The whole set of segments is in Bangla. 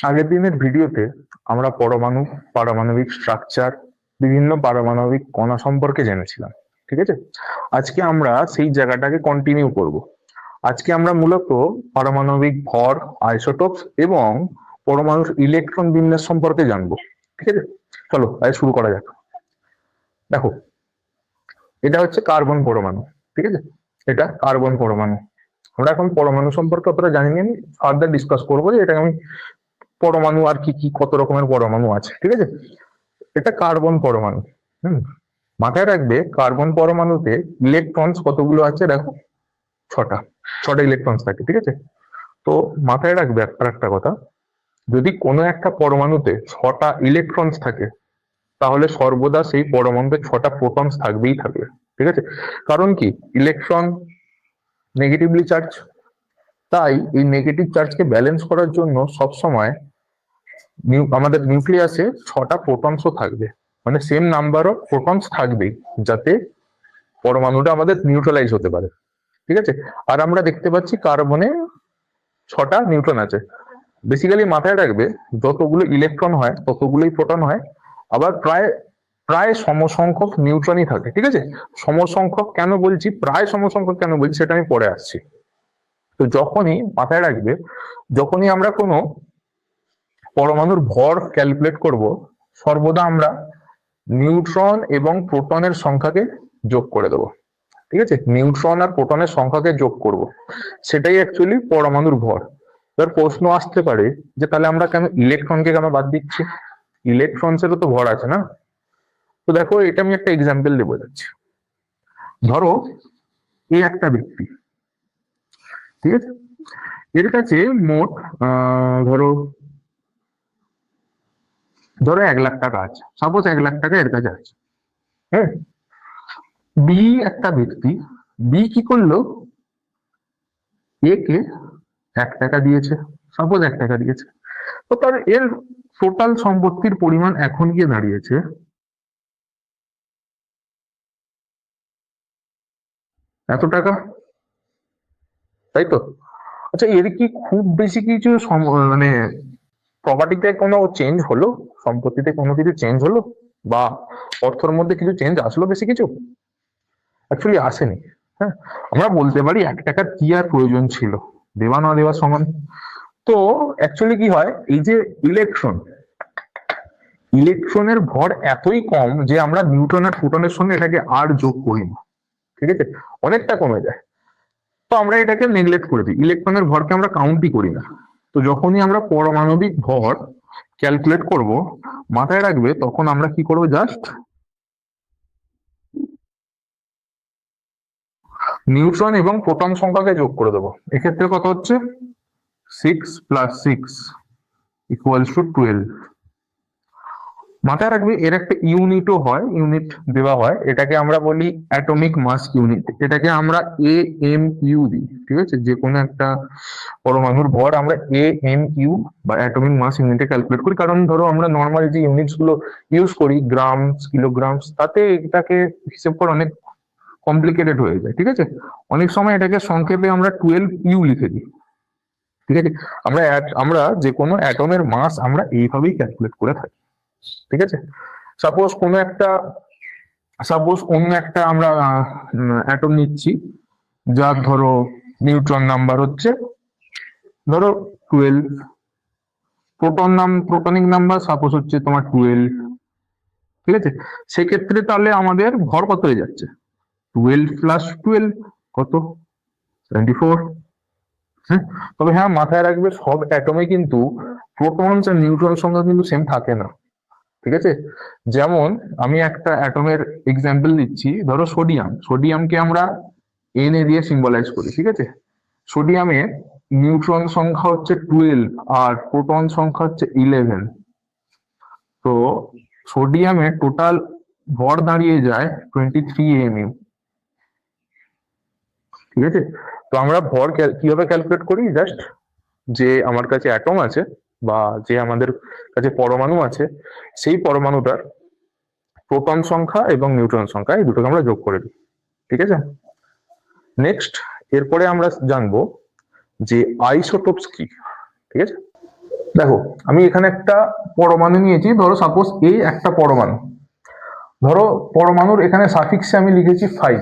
আগের দিনের ভিডিওতে আমরা পরমাণু, পারমাণবিক স্ট্রাকচার, বিভিন্ন পারমাণবিক কণা সম্পর্কে জেনেছিলাম। ঠিক আছে, আজকে আমরা সেই জায়গাটাকে কন্টিনিউ করব। আজকে আমরা মূলত পারমাণবিক ভর, আইসোটোপস এবং পরমাণুর ইলেকট্রন বিন্যাস সম্পর্কে জানবো। ঠিক আছে, চলো তাই শুরু করা যাক। দেখো, এটা হচ্ছে কার্বন পরমাণু। ঠিক আছে, এটা কার্বন পরমাণু। আমরা এখন পরমাণু সম্পর্কে অতটা জানি না, ফার্দার ডিসকাস করবো যে এটা আমি পরমাণু আর কি কি কত রকমের পরমাণু আছে। ঠিক আছে, এটা কার্বন পরমাণু। হুম, মাথায় রাখবে কার্বন পরমাণুতে ইলেকট্রন কতগুলো আছে, দেখো ছটা। ছটা ইলেকট্রন থাকে। ঠিক আছে, তো মাথায় রাখবে আর একটা কথা, যদি কোনো একটা পরমাণুতে ছটা ইলেকট্রন থাকে তাহলে সর্বদা সেই পরমাণুতে ছটা প্রোটনস থাকবেই থাকবে। ঠিক আছে, কারণ কি, ইলেকট্রন নেগেটিভলি চার্জ, তাই এই নেগেটিভ চার্জকে ব্যালেন্স করার জন্য সবসময় আমাদের নিউক্লিয়াসে ছটা প্রোটনসও থাকবে, মানে সেম নাম্বার অফ প্রোটনস থাকবেই, যাতে পরমাণুটা আমাদের নিউট্রালাইজ হতে পারে। ঠিক আছে, আর আমরা দেখতে পাচ্ছি কার্বনে ছটা নিউট্রন আছে। বেসিক্যালি মাথায় রাখবে, যতগুলো ইলেকট্রন হয় ততগুলোই প্রোটন হয়, আবার প্রায় প্রায় সমসংখ্যক নিউট্রনই থাকে। ঠিক আছে, সমসংখ্যক কেন বলছি, প্রায় সমসংখ্যক কেন বলছি, সেটা আমি পরে আসছি। তো যখনই মাথায় রাখবে, যখনই আমরা কোনো পরমাণুর ভর ক্যালকুলেট করব, সর্বদা আমরা নিউট্রন এবং প্রোটনের সংখ্যাকে যোগ করে দেবো। ঠিক আছে, নিউট্রন আর প্রোটনের সংখ্যাকে যোগ করব, সেটাই অ্যাকচুয়ালি পরমাণুর ভর। এবার প্রশ্ন আসতে পারে যে তাহলে আমরা কেন ইলেকট্রনকে কেন বাদ দিচ্ছি, ইলেকট্রনসেরও তো ভর আছে না। তো দেখো, এটা আমি একটা এক্সাম্পল দিয়ে বোঝাচ্ছি। ধরো এই একটা ব্যক্তি, ঠিক আছে, এর কাছে মোট ধরো ধরো 1,00,000 টাকা আছে, সাপোজ 1,00,000 টাকা এর কাছে আছে। হ্যাঁ, বি একটা ব্যক্তি, বি কি করলো, এ কে 1 টাকা দিয়েছে, সাপোজ 1 টাকা দিয়েছে। তো তার এর টোটাল সম্পত্তির পরিমাণ এখন গিয়ে দাঁড়িয়েছে এত টাকা, তাই তো? আচ্ছা, এর কি খুব বেশি কিছু মানে প্রপার্টিতে কোনো চেঞ্জ হলো, সম্পত্তিতে কোনো কিছু চেঞ্জ হলো, বা অর্থের মধ্যে কিছু চেঞ্জ আসলো বেশি কিছু? অ্যাকচুয়ালি আসেনি। হ্যাঁ, আমরা বলতে পারি 1 টাকার কি আর প্রয়োজন ছিল, দেওয়া না দেওয়া সমান। তো অ্যাকচুয়ালি কি হয়, এই যে ইলেকট্রন, ইলেকট্রনের ভর এতই কম যে আমরা নিউটন আর প্রোটনের সঙ্গে এটাকে আর যোগ করি না। ঠিক আছে, অনেকটা কমে যায়। তো আমরা এটাকে নেগলেক্ট করে দিই, ইলেকট্রনের ভরকে আমরা কাউন্টই করি না। তো যখনই আমরা পারমাণবিক ভর ক্যালকুলেট করব, মাথায় রাখবে তখন আমরা কি করব, জাস্ট নিউট্রন এবং প্রোটন সংখ্যাকে যোগ করে দেবো। এক্ষেত্রে কত হচ্ছে, 6 + 6 = 12। মাথায় রাখবে এর একটা ইউনিটও হয়, ইউনিট দেওয়া হয়, এটাকে আমরা বলি অ্যাটমিক মাস ইউনিট, এটাকে আমরা AMU দিই। ঠিক আছে, যে কোনো একটা পরমাণুর ভর আমরা AMU বা অ্যাটমিক মাস ইউনিটে ক্যালকুলেট করি, কারণ ধরো আমরা নর্মাল যে ইউনিটস গুলো ইউজ করি, গ্রামস, কিলোগ্রামস, তাতে এটাকে হিসেব করা অনেক কমপ্লিকেটেড হয়ে যায়। ঠিক আছে, অনেক সময় এটাকে সংক্ষেপে আমরা 12U লিখে দিই। ঠিক আছে, আমরা যে কোনো অ্যাটমের মাস আমরা এইভাবেই ক্যালকুলেট করে থাকি। ঠিক আছে, সাপোজ কোনো একটা, সাপোজ অন্য একটা আমরা অ্যাটম নিচ্ছি, যার ধরো নিউট্রন নাম্বার হচ্ছে ধরো 12, প্রোটনিক নাম্বার সাপোজ হচ্ছে তোমার 12। ঠিক আছে, সেক্ষেত্রে তাহলে আমাদের ভর কত হয়ে যাচ্ছে, 12 + 12 কত, 24। হ্যাঁ, তবে হ্যাঁ, মাথায় রাখবে সব অ্যাটমে কিন্তু প্রোটনস আর নিউট্রন সংখ্যা কিন্তু সেম থাকে না। ঠিক আছে, যেমন আমি একটা অ্যাটমের এক্সাম্পল দিচ্ছি, ধরো সোডিয়াম, সোডিয়ামকে আমরা Na দিয়ে সিম্বলাইজ করি। ঠিক আছে, সোডিয়ামে নিউট্রন সংখ্যা হচ্ছে 12 আর প্রোটন সংখ্যা হচ্ছে 11। তো সোডিয়ামে টোটাল ভর দাঁড়িয়ে যায় 23 mu। ঠিক আছে, তো আমরা ভর কিভাবে ক্যালকুলেট করি, জাস্ট যে আমার কাছে অ্যাটম আছে বা যে আমাদের কাছে পরমাণু আছে, সেই পরমাণুটার প্রোটন সংখ্যা এবং নিউট্রন সংখ্যা এই দুটোকে আমরা যোগ করে দিই। ঠিক আছে, নেক্সট এরপরে আমরা জানবো যে আইসোটোপস কি। ঠিক আছে, দেখো আমি এখানে একটা পরমাণু নিয়েছি, ধরো সাপোজ এই একটা পরমাণু, ধরো পরমাণুর এখানে সাফিক্সে আমি লিখেছি 5,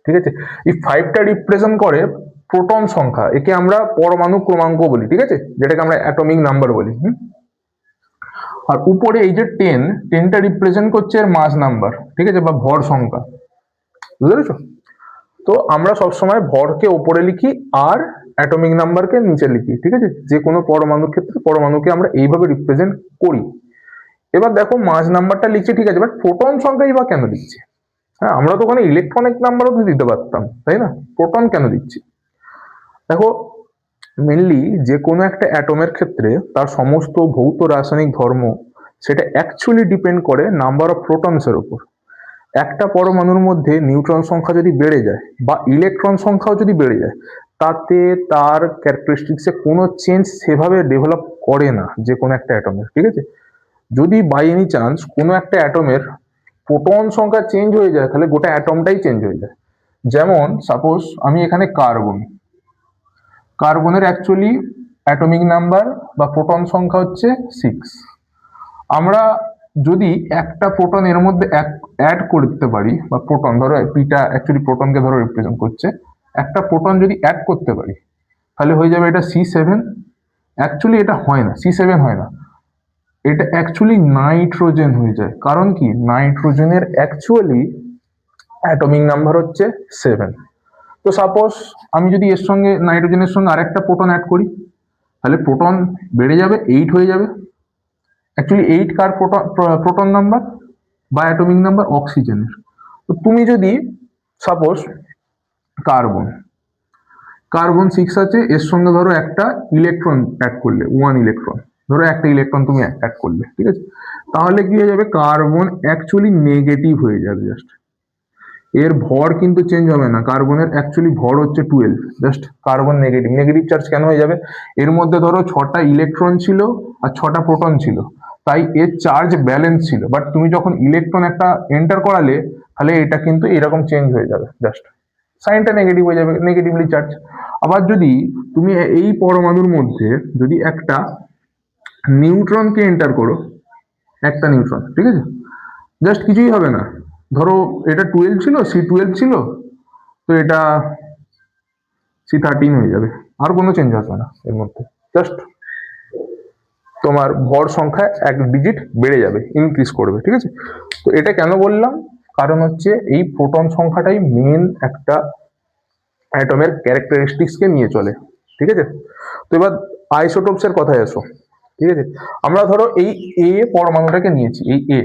ঠিক আছে। এই 5টা রিপ্রেজেন্ট করে প্রোটন সংখ্যা, একে আমরা পরমাণু ক্রমাঙ্ক বলি, ঠিক আছে, যেটাকে আমরা অ্যাটমিক নাম্বার বলি। আর উপরে এই যে 10টা রিপ্রেজেন্ট করছে এর মাস নাম্বার, ঠিক আছে, বা ভর সংখ্যা, বুঝতে পেরেছো? তো আমরা সবসময় ভরকে উপরে লিখি আর অ্যাটমিক নাম্বারকে নিচে লিখি, ঠিক আছে, যে কোনো পরমাণুর ক্ষেত্রে পরমাণুকে আমরা এইভাবে রিপ্রেজেন্ট করি। এবার দেখো মাস নাম্বারটা লিখছে, ঠিক আছে, বাট প্রোটন সংখ্যাই বা কেন দিচ্ছে? হ্যাঁ, আমরা তো ওখানে ইলেকট্রনিক নাম্বারও তো দিতে পারতাম, তাই না? প্রোটন কেন দিচ্ছি? দেখো মেনলি যে কোনো একটা অ্যাটমের ক্ষেত্রে তার সমস্ত ভৌত রাসায়নিক ধর্ম সেটা অ্যাকচুয়ালি ডিপেন্ড করে নাম্বার অফ প্রোটনসের উপর। একটা পরমাণুর মধ্যে নিউট্রন সংখ্যা যদি বেড়ে যায় বা ইলেকট্রন সংখ্যাও যদি বেড়ে যায়, তাতে তার ক্যারেক্টারিস্টিক্সে কোনো চেঞ্জ সেভাবে ডেভেলপ করে না যে কোনো একটা অ্যাটমের, ঠিক আছে। যদি বাই এনি চান্স কোনো একটা অ্যাটমের প্রোটন সংখ্যা চেঞ্জ হয়ে যায়, তাহলে গোটা অ্যাটমটাই চেঞ্জ হয়ে যায়। যেমন সাপোজ আমি এখানে কার্বনের অ্যাকচুয়ালি অ্যাটমিক নাম্বার বা প্রোটন সংখ্যা হচ্ছে 6। আমরা যদি একটা প্রোটন এর মধ্যে অ্যাড করতে পারি, বা প্রোটন ধরো পিটা অ্যাকচুয়ালি প্রোটনকে ধরো রিপ্রেজেন্ট করছে, একটা প্রোটন যদি অ্যাড করতে পারি তাহলে হয়ে যাবে এটা C7। অ্যাকচুয়ালি এটা হয় না, C7 হয় না, এটা অ্যাকচুয়ালি নাইট্রোজেন হয়ে যায়। কারণ কি, নাইট্রোজেনের অ্যাকচুয়ালি অ্যাটমিক নাম্বার হচ্ছে 7। তো সাপোজ আমি যদি এর সঙ্গে নাইট্রোজেনের সঙ্গে আরেকটা প্রোটন অ্যাড করি, তাহলে প্রোটন বেড়ে যাবে, 8 হয়ে যাবে। অ্যাকচুয়ালি 8 কার প্রোটন নাম্বার বা অ্যাটমিক নাম্বার? অক্সিজেনের। তো তুমি যদি সাপোজ কার্বন কার্বন 6 আছে, এর সঙ্গে ধরো একটা ইলেকট্রন অ্যাড করলে, 1 ইলেকট্রন, ধরো একটা ইলেকট্রন তুমি অ্যাড করলে, ঠিক আছে, তাহলে কি হয়ে যাবে, কার্বন অ্যাকচুয়ালি নেগেটিভ হয়ে যাবে। জাস্ট এর ভর কিন্তু চেঞ্জ হবে না, কার্বনের অ্যাকচুয়ালি ভর হচ্ছে 12, just carbon negative. Negative charge কেন হয়ে যাবে? এর মধ্যে ধরো 6টা ইলেকট্রন ছিল আর 6টা প্রোটন ছিল, তাই এর চার্জ ব্যালেন্স ছিল, বাট তুমি যখন ইলেকট্রন একটা এন্টার করালে, তাহলে এটা কিন্তু এরকম চেঞ্জ হয়ে যাবে, জাস্ট সাইনটা নেগেটিভ হয়ে যাবে, নেগেটিভলি চার্জ। আবার যদি তুমি এই পরমাণুর মধ্যে যদি একটা নিউট্রনকে এন্টার করো, একটা নিউট্রন, ঠিক আছে, জাস্ট কিছুই হবে না। ধরো এটা 12 ছিল, C12 ছিল, তো এটা C13 হয়ে যাবে, আর কোনো চেঞ্জ আসবে না এর মধ্যে। জাস্ট তোমার ভর সংখ্যা এক ডিজিট বেড়ে যাবে, ইনক্রিজ করবে, ঠিক আছে। তো এটা কেন বললাম? কারণ হচ্ছে এই প্রোটন সংখ্যাটাই মেন একটা অ্যাটমের ক্যারেক্টারিস্টিক্সকে নিয়ে চলে, ঠিক আছে। তো এবার আইসোটোপস এর কথায় এসো, ঠিক আছে। আমরা ধরো এই এ পরমাণুটাকে নিয়েছি, এই এ,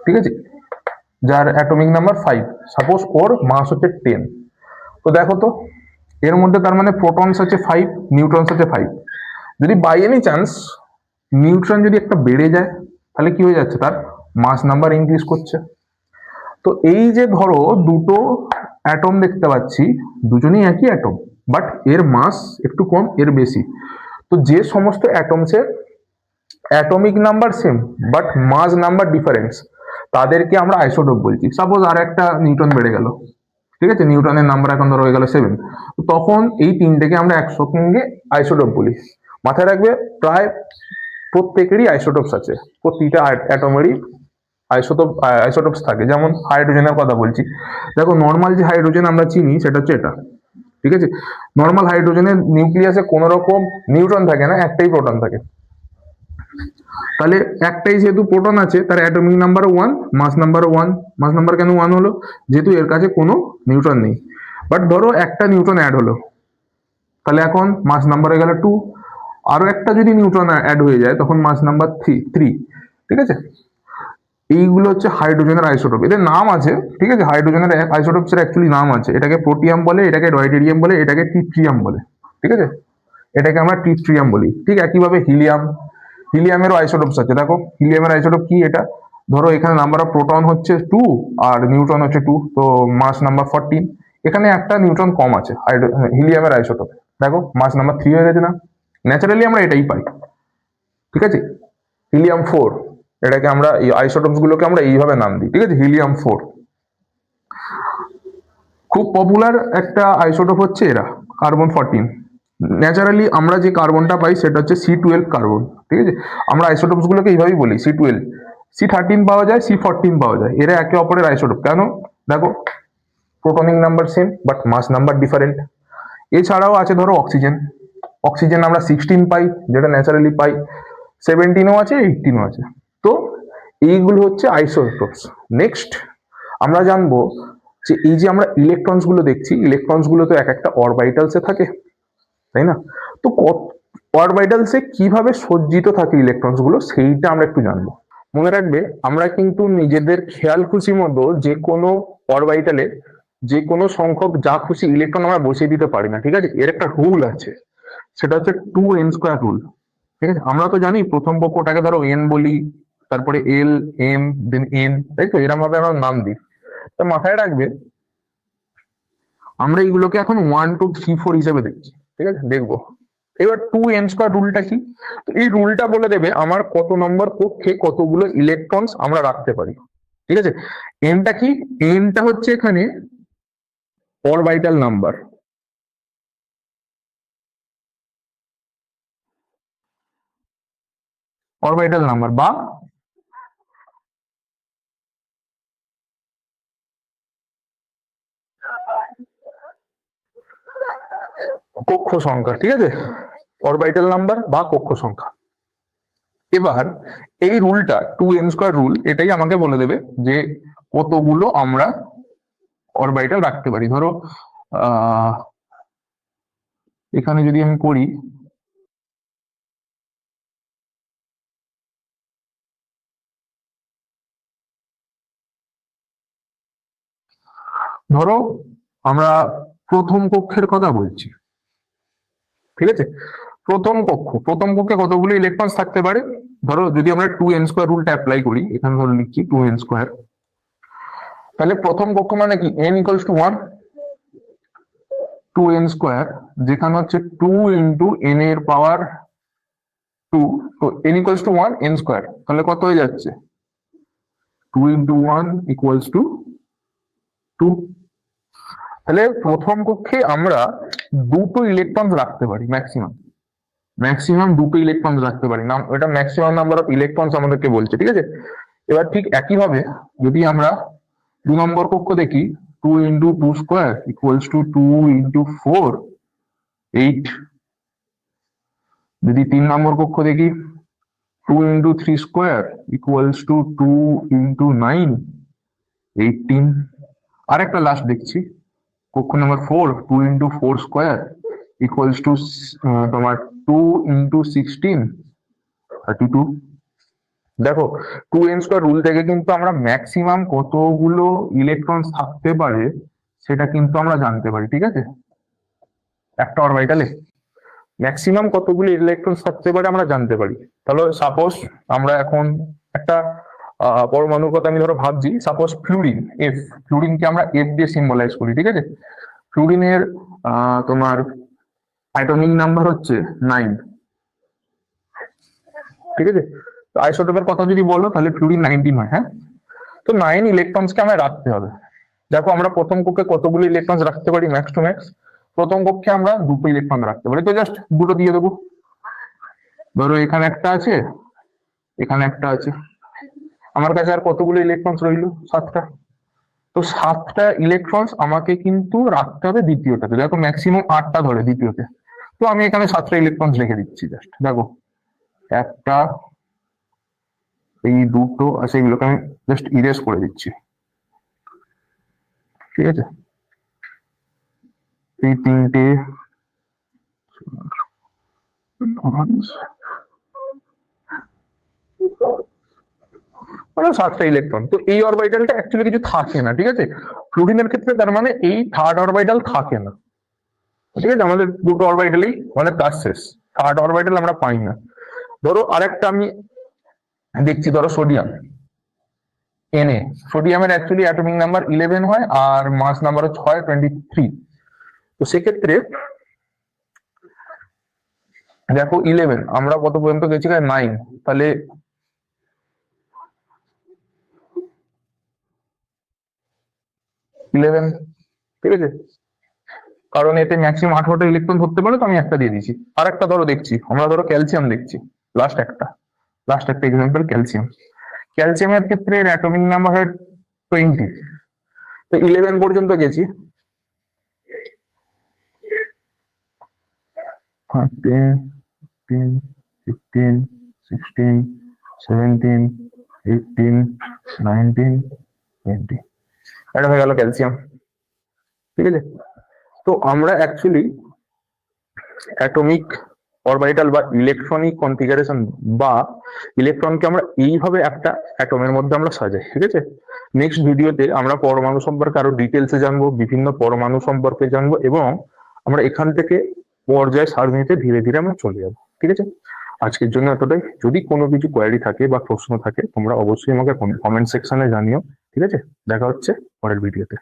ঠিক আছে, যার অ্যাটমিক নাম্বার 5, সাপোজ ওর মাস হচ্ছে 10। তো দেখো তো এর মধ্যে তার মানে প্রোটনস আছে 5, নিউট্রনস আছে 5। যদি বাই এনি চান্স নিউট্রন যদি একটা বেড়ে যায়, তাহলে কি হয়ে যাচ্ছে, তার মাস নাম্বার ইনক্রিজ করছে। তো এই যে ধরো দুটো অ্যাটম দেখতে পাচ্ছি, দুজনেই একই অ্যাটম, বাট এর মাস একটু কম এর বেশি। তো যে সমস্ত অ্যাটমসের atomic number same but mass number difference, তাদেরকে আমরা আইসোটোপ বলছি। সাপোজ আর একটা নিউটন বেড়ে গেল, ঠিক আছে, নিউটনের নাম্বার এখন ধরো হয়ে গেল 7, তখন এই তিনটেকে আমরা একসঙ্গে আইসোটোপ বলি। মাথায় রাখবে প্রায় প্রত্যেকেরই আইসোটোপস আছে, প্রতিটা অ্যাটমেরই আইসোটোপস থাকে। যেমন হাইড্রোজেনের কথা বলছি, দেখো নর্মাল যে হাইড্রোজেন আমরা চিনি সেটা হচ্ছে এটা, ঠিক আছে। নর্মাল হাইড্রোজেনের নিউক্লিয়াসে কোনো রকম নিউট্রন থাকে না, একটাই প্রোটন থাকে। তাহলে একটাই যেহেতু প্রোটন আছে, তার অ্যাটমিক নাম্বার 1, মাস নাম্বার 1। মাস নাম্বার কেন 1 হলো? যেহেতু এর কাছে কোনো নিউট্রন নেই। বাট ধরো একটা নিউট্রন অ্যাড হলো, তাহলে এখন মাস নাম্বার হয়ে গেল 2। আরো একটা যদি নিউট্রন অ্যাড হয়ে যায়, তখন মাস নাম্বার 3, ঠিক আছে। এইগুলো হচ্ছে হাইড্রোজেনের আইসোটোপ, এদের নাম আছে, ঠিক আছে। হাইড্রোজেনের আইসোটোপসের অ্যাকচুয়ালি নাম আছে, এটাকে প্রোটিয়াম বলে, এটাকে ডয়টেরিয়াম বলে, এটাকে ট্রিটিয়াম বলে, ঠিক আছে। এটাকে আমরা ট্রিটিয়াম বলি। ঠিক একইভাবে হিলিয়ামেরও আইসোটোপস আছে। দেখো হিলিয়ামের আইসোটোপ কি, এটা ধরো এখানে নাম্বার অফ প্রোটন হচ্ছে 2 আর নিউট্রন হচ্ছে 2, তো মাস নাম্বার 14। এখানে একটা নিউট্রন কম আছে হিলিয়ামের আইসোটোপ, দেখো মাস নাম্বার 3 হয়ে গেছে না। ন্যাচারালি আমরা এটাই পাই, ঠিক আছে। হিলিয়াম 4, এটাকে আমরা এই আইসোটোপস গুলোকে আমরা এইভাবে নাম দিই, ঠিক আছে, হিলিয়াম 4। খুব পপুলার একটা আইসোটোপ হচ্ছে এরা, কার্বন 14, ন্যাচারালি আমরা যে কার্বনটা পাই সেটা হচ্ছে C12 কার্বন, ঠিক আছে। আমরা আইসোটোপস গুলোকে এইভাবেই বলি C12, C13 পাওয়া যায়, C14 পাওয়া যায়, এরা একে অপরের আইসোটোপ। কেন? দেখো, protonic number same but mass number different. এছাড়াও আছে ধরো অক্সিজেন, অক্সিজেন আমরা 16 পাই, যেটা ন্যাচারালি পাই, 17ও আছে, 18ও আছে। তো এইগুলো হচ্ছে আইসোটোপস। নেক্সট আমরা জানবো যে এই যে আমরা ইলেকট্রনস গুলো দেখছি, ইলেকট্রনস গুলো তো এক একটা অরবাইটালসে থাকে, তাই না? তো অরবাইটালসে কিভাবে সজ্জিত থাকে ইলেকট্রনস গুলো, সেইটা আমরা একটু জানবো। মনে রাখবে, আমরা কিন্তু নিজেদের খেয়াল খুশি মতো যে কোনো অরবাইটালে যে কোনো সংখ্যক যা খুশি ইলেকট্রন আমরা বসিয়ে দিতে পারি না, ঠিক আছে। এর একটা রুল আছে, সেটা হচ্ছে 2n² রুল, ঠিক আছে। আমরা তো জানি প্রথম পক্ষটাকে ধরো এন বলি, তারপরে এল, এম, দেন এন, তাই তো, এরকম ভাবে আমরা নাম দিই। তো মাথায় রাখবে, আমরা এইগুলোকে এখন 1 2 3 4 হিসেবে দেখছি, ঠিক আছে, দেখবো। এবার 2n² রুলটা কি? তো এই রুলটা বলে দেবে আমার কত নম্বর কক্ষে কতগুলো ইলেকট্রনস আমরা রাখতে পারি, ঠিক আছে। এনটা কি? এনটা হচ্ছে এখানে অরবাইটাল নাম্বার, অরবাইটাল নাম্বার বা কক্ষ সংখ্যা, ঠিক আছে, অরবাইটাল নাম্বার বা কক্ষ সংখ্যা। এবার এই রুলটা 2n² রুল, এটাই আমাকে বলে দেবে যে কতগুলো আমরা অরবাইটাল রাখতে পারি। ধরো আহ এখানে যদি আমি করি, ধরো আমরা প্রথম কক্ষের কথা বলছি, ঠিক আছে। প্রথম কক্ষে কতগুলো ইলেকট্রন থাকতে পারে? ধরো যদি আমরা 2n² রুলটা অ্যাপ্লাই করি, এখানে ধরো লিখছি 2n², তাহলে প্রথম কক্ষ মানে কি n = 1, 2n², যেখানে হচ্ছে 2 × n⁻², তো n = 1, n², তাহলে কত হয়ে যাচ্ছে? 2 × 1 = 2। তাহলে প্রথম কক্ষে আমরা দুটো ইলেকট্রন রাখতে পারি, ম্যাক্সিমাম ম্যাক্সিমাম দুটো ইলেকট্রন রাখতে পারি না, এটা ম্যাক্সিমাম নাম্বার অফ ইলেকট্রনস আমাদেরকে বলছে, ঠিক আছে। এবার ঠিক একইভাবে যদি আমরা 2 নম্বর কক্ষ দেখি, 2 × 2² = 2 × 4, 8। যদি 3 নম্বর কক্ষ দেখি, 2 × 3² = 2 × 9, 18। আরেকটা লাস্ট দেখছি, কক্ষ নম্বর 4, 2 × 4² তোমার 2 × 16, 32। দেখো, 2n² রুল থেকে কিন্তু আমরা ম্যাক্সিমাম কতগুলো ইলেকট্রন থাকতে পারে সেটা কিন্তু আমরা জানতে পারি, ঠিক আছে। একটা অরবিটালে ম্যাক্সিমাম কতগুলো ইলেকট্রন থাকতে পারে আমরা জানতে পারি। তাহলে সাপোজ আমরা এখন একটা পরমাণুর কথা আমি ধরো ভাবছি, সাপোজ ফ্লুরিন, এফ। ফ্লুরিনকে আমরা এফ দিয়ে সিম্বলাইজ করি, ঠিক আছে। ফ্লুরিনের তোমার অ্যাটমিক নাম্বার হচ্ছে 9, ঠিক আছে। তো আইসোটোপের কথা যদি বলো তাহলে ফ্লুরিন 19 হয়, হ্যাঁ। তো 9 ইলেকট্রনসকে আমায় রাখতে হবে। দেখো আমরা প্রথম কক্ষে কতগুলো ইলেকট্রন রাখতে পারি ম্যাক্স টু ম্যাক্স? প্রথম কক্ষে আমরা দুটো ইলেকট্রন রাখতে পারি, তো জাস্ট দুটো দিয়ে দেবো। ধরো এখানে একটা আছে, এখানে একটা আছে, আমার কাছে আর কতগুলো ইলেকট্রন রইলো? 7টা। তো 7টা ইলেকট্রন আমাকে কিন্তু রাখতে হবে দ্বিতীয়টাতে। দেখো ম্যাক্সিমাম 8টা ধরে দ্বিতীয়তে, তো আমি এখানে 7টা ইলেকট্রন রেখে দিচ্ছি। জাস্ট দেখো, একটা, এই দুটো আছে, এগুলোকে আমি জাস্ট ইরেজ করে দিচ্ছি, ঠিক আছে। এই তিনটে, মানে 7টা ইলেকট্রন। তো এই অরবিটালটা অ্যাকচুয়ালি কিছু থাকে না, ঠিক আছে। ফ্লুরিনের ক্ষেত্রে তার মানে এই থার্ড অরবিটাল থাকে না, ঠিক আছে। আমাদের দুটো অরবিটালই মানে কাজ শেষ, থার্ড অরবিটাল আমরা পাই না। ধরো আরেকটা আমি দেখছি, ধরো সোডিয়াম, Na। সোডিয়ামের অ্যাকচুয়ালি অ্যাটমিক নাম্বার 11 হয় আর মাস নাম্বার হয় 23। তো সেক্ষেত্রে দেখো 11, আমরা কত পর্যন্ত গেছি? 9, তাহলে 11, ঠিক আছে। কারণ এতে ম্যাক্সিমাম 18টা ইলেকট্রন ধরতে পারে, তো আমি একটা দিয়ে দিচ্ছি। আর একটা ধরো দেখছি, আমরা ধরো ক্যালসিয়াম দেখছি, লাস্ট একটা এক্সাম্পল ক্যালসিয়াম। ক্যালসিয়ামের ক্ষেত্রে এর অ্যাটমিক নাম্বার হয় 20, তো 11 পর্যন্ত গেছি। 13, 15, 16, 17, 18, 19, 20, এটা হয়ে গেল ক্যালসিয়াম। ঠিক আছে, তো আমরা অ্যাকচুয়ালি অ্যাটমিক অরবিটাল বা ইলেকট্রনিক কনফিগারেশন বা ইলেকট্রনকে আমরা এইভাবে একটা অ্যাটমের মধ্যে আমরা সাজাই। ঠিক আছে, নেক্সট ভিডিওতে আমরা পরমাণু সম্পর্কে আরো ডিটেলসে জানবো, বিভিন্ন পরমাণু সম্পর্কে জানবো, এবং আমরা এখান থেকে পর্যায় সারণীতে ধীরে ধীরে আমরা চলে যাবো। ঠিক আছে, আজকের জন্য এতটাই। যদি কোনো কিছু কোয়ারি থাকে বা প্রশ্ন থাকে, তোমরা অবশ্যই আমাকে কমেন্ট সেকশনে জানিও। ঠিক আছে, দেখা হচ্ছে পরের ভিডিওতে।